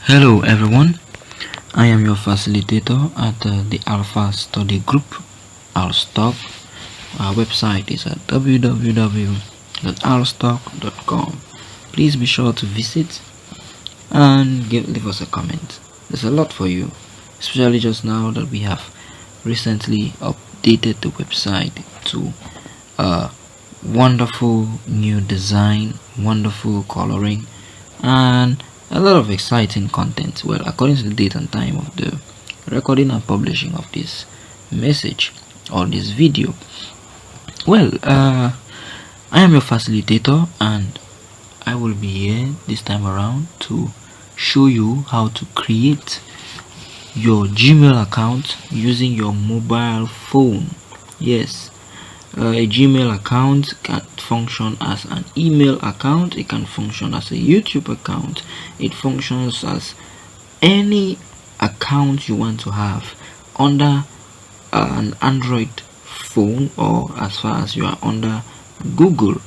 Hello everyone, I am your facilitator at the Alpha Study Group, Alstock. Our website is at www.alstock.com. Please be sure to visit and leave us a comment. There's a lot for you, especially just now that we have recently updated the website to a wonderful new design, wonderful coloring, and a lot of exciting content. Well, according to the date and time of the recording and publishing of this message or this video. Well, I am your facilitator and I will be here this time around to show you how to create your Gmail account using your mobile phone. Yes, a Gmail account can function as an email account, it can function as a YouTube account, it functions as any account you want to have under an Android phone, or as far as you are under Google.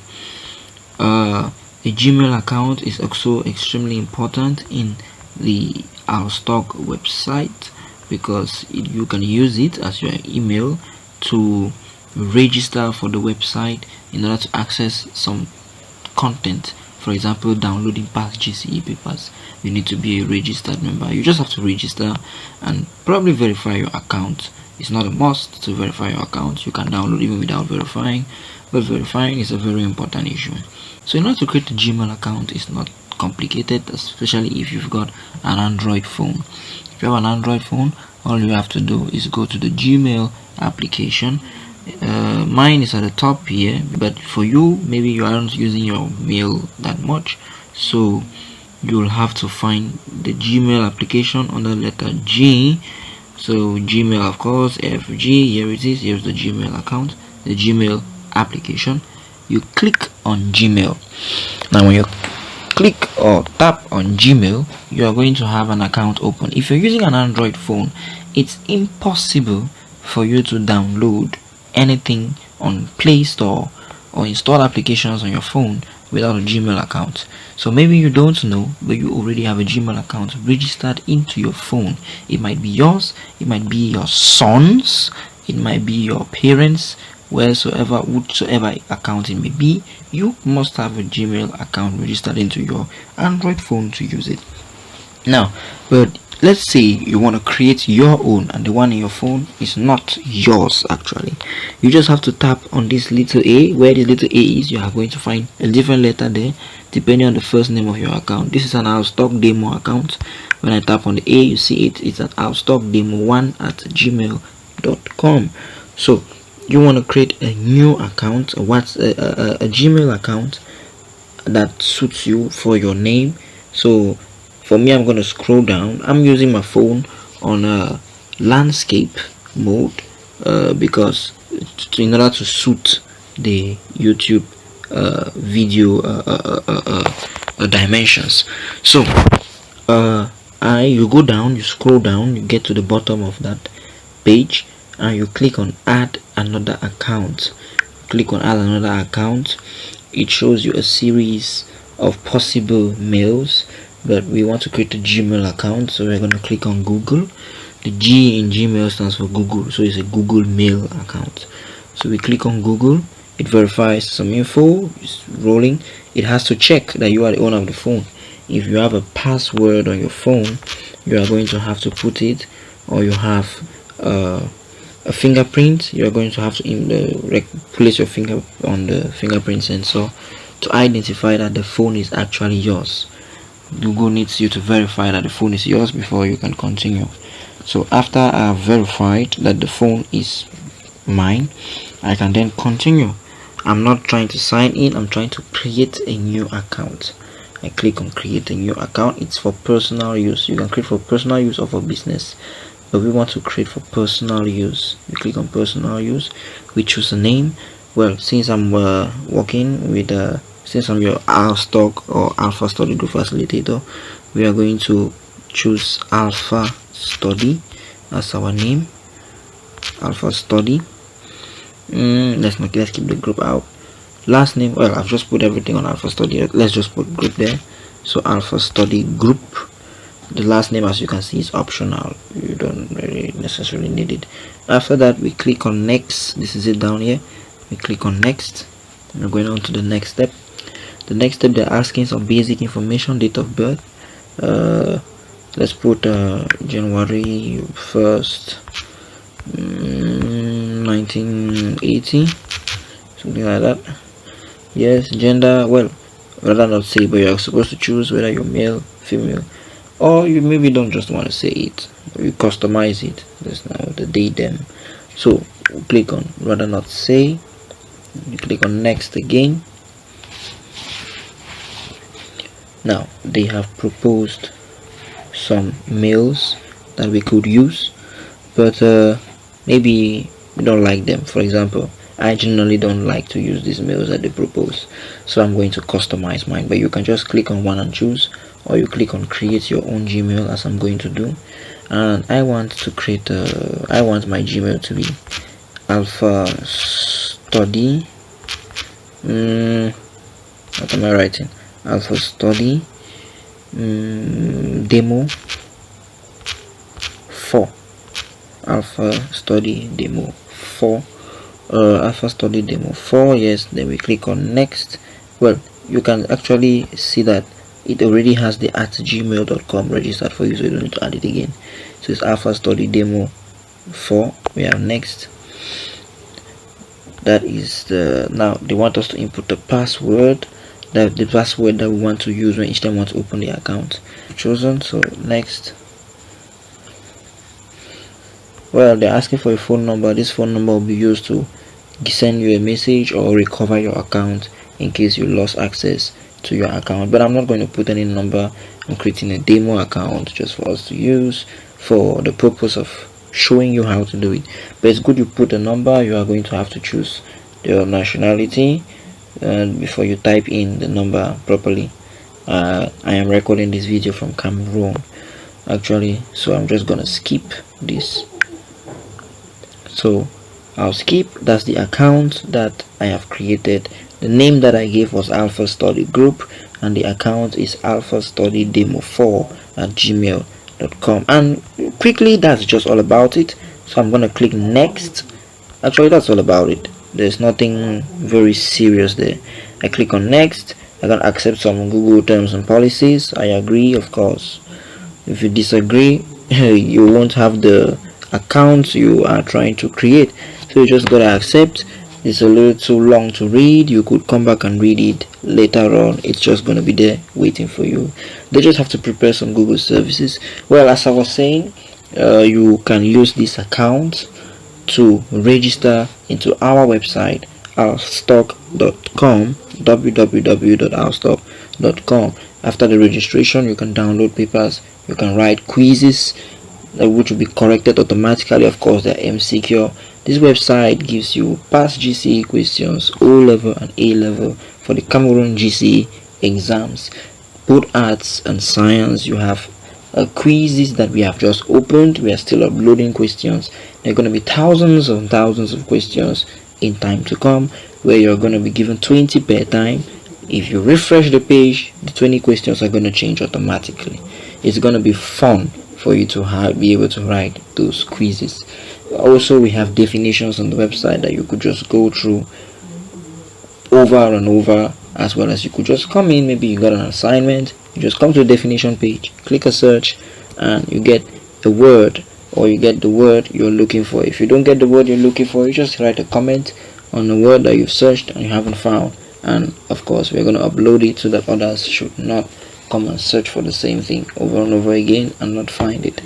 A Gmail account is also extremely important in the Alstock website because you can use it as your email to register for the website in order to access some content. For example, downloading past GCE papers, you need to be a registered member. You just have to register and probably verify your account. It's not a must to verify your account. You can download even without verifying, but verifying is a very important issue. So in order to create a Gmail account, it's not complicated, especially if you've got an Android phone. If you have an Android phone, all you have to do is go to the Gmail application. Mine is at the top here, but for you, maybe you aren't using your mail that much, so you'll have to find the Gmail application under letter G. So Gmail, of course, FG, here it is. Here's the Gmail account, the Gmail application. You click on Gmail. Now when you click or tap on Gmail, you are going to have an account open. If you're using an Android phone, it's impossible for you to download anything on Play Store or install applications on your phone without a Gmail account. So maybe you don't know, but you already have a Gmail account registered into your phone. It might be yours, it might be your son's, it might be your parents', whatsoever account it may be. You must have a Gmail account registered into your Android phone to use it. Now, but let's say you want to create your own and the one in your phone is not yours. Actually, you just have to tap on this little a. Where the little a is, you are going to find a different letter there depending on the first name of your account. This is an Alstock demo account. When I tap on the a, you see it's an Alstock demo1@gmail.com. so you want to create a new account, a Gmail account that suits you for your name. So for me, I'm going to scroll down. I'm using my phone on a landscape mode because in order to suit the YouTube video dimensions. So you go down, you scroll down, you get to the bottom of that page and you click on add another account. Click on add another account. It shows you a series of possible mails, but we want to create a Gmail account, so we're going to click on Google. The G in Gmail stands for Google, so it's a Google Mail account. So we click on Google. It verifies some info. It's rolling. It has to check that you are the owner of the phone. If you have a password on your phone, you are going to have to put it, or you have a fingerprint, you are going to have to place your finger on the fingerprint sensor to identify that the phone is actually yours. Google needs you to verify that the phone is yours before you can continue. So after I have verified that the phone is mine, I can then continue. I'm not trying to sign in, I'm trying to create a new account. I click on create a new account. It's for personal use. You can create for personal use or for business, but we want to create for personal use. We click on personal use. We choose a name. Well, since I'm working with since I'm your Alstock or Alpha Study Group facilitator, we are going to choose Alpha Study as our name. Alpha Study. Let's keep the group out. Last name, well, I've just put everything on Alpha Study. Let's just put group there. So Alpha Study Group. The last name, as you can see, is optional. You don't really necessarily need it. After that, we click on next. This is it down here. We click on next. We're going on to the next step. The next step, they're asking some basic information, date of birth. Let's put January 1st, 1980, something like that. Yes. Gender, well, rather not say, but you're supposed to choose whether you're male, female, or you maybe don't just want to say it, you customize it. There's now the date them. So click on rather not say, you click on next again. Now they have proposed some mails that we could use, but maybe we don't like them. For example, I generally don't like to use these mails that they propose, so I'm going to customize mine. But you can just click on one and choose, or you click on create your own Gmail, as I'm going to do. And I want to create I want my Gmail to be alpha study, what am I writing? Alpha study demo 4, alpha study demo 4, alpha study demo 4. Yes. Then we click on next. Well, you can actually see that it already has the @gmail.com registered for you, so you don't need to add it again. So it's alpha study demo 4. We have next. That is the, now they want us to input the password, the password that we want to use when each time we want to open the account. Chosen. So next. Well, they're asking for a phone number. This phone number will be used to send you a message or recover your account in case you lost access to your account. But I'm not going to put any number. I'm creating a demo account just for us to use for the purpose of showing you how to do it. But it's good you put a number. You are going to have to choose your nationality before you type in the number properly. I am recording this video from Cameroon actually, so I'm just gonna skip this. So I'll skip. That's the account that I have created. The name that I gave was Alpha Study Group, and the account is Alpha Study Demo 4 at gmail.com. And quickly, that's just all about it. So I'm gonna click next. Actually, that's all about it. There's nothing very serious there. I click on next. I can accept some Google terms and policies. I agree, of course. If you disagree, you won't have the account you are trying to create, so you just gotta accept. It's a little too long to read. You could come back and read it later on. It's just gonna be there waiting for you. They just have to prepare some Google services. Well, as I was saying, you can use this account to register into our website, owlstock.com, www.owlstock.com. After the registration, you can download papers, you can write quizzes which will be corrected automatically. Of course, they're MCQ. This website gives you past GCE questions, O level and A level, for the Cameroon GCE exams, both arts and science. You have quizzes that we have just opened. We are still uploading questions. There are going to be thousands and thousands of questions in time to come, where you're going to be given 20 per time. If you refresh the page, the 20 questions are going to change automatically. It's going to be fun for you to be able to write those quizzes. Also, we have definitions on the website that you could just go through over and over, as well as you could just come in. Maybe you got an assignment, you just come to the definition page, click a search, and you get a word, or you get the word you're looking for. If you don't get the word you're looking for, you just write a comment on the word that you've searched and you haven't found, and of course we're going to upload it so that others should not come and search for the same thing over and over again and not find it.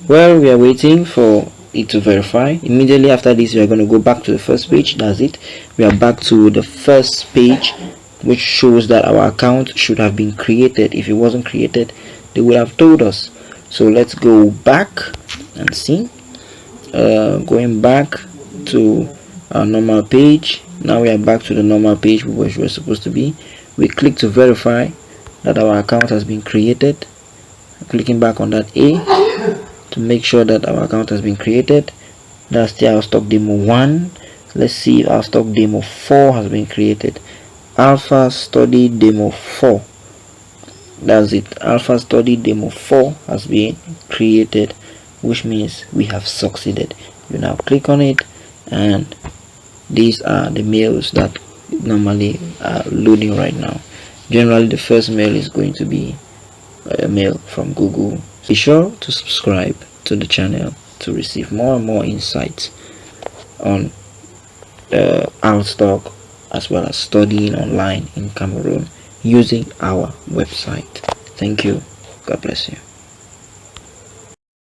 Well, we are waiting for it to verify. Immediately after this, we are going to go back to the first page. That's it. We are back to the first page, which shows that our account should have been created. If it wasn't created, they would have told us. So let's go back and see. Going back to our normal page. Now we are back to the normal page which we're supposed to be. We click to verify that our account has been created. Clicking back on that A to make sure that our account has been created. That's the Owlstock Demo 1. Let's see if Owlstock Demo 4 has been created. Alpha Study Demo 4. That's it. Alpha Study Demo 4 has been created, which means we have succeeded. You now click on it, and these are the mails that normally are loading right now. Generally, the first mail is going to be a mail from Google. Be sure to subscribe to the channel to receive more and more insights on Outstock, as well as studying online in Cameroon using our website. Thank you. God bless you.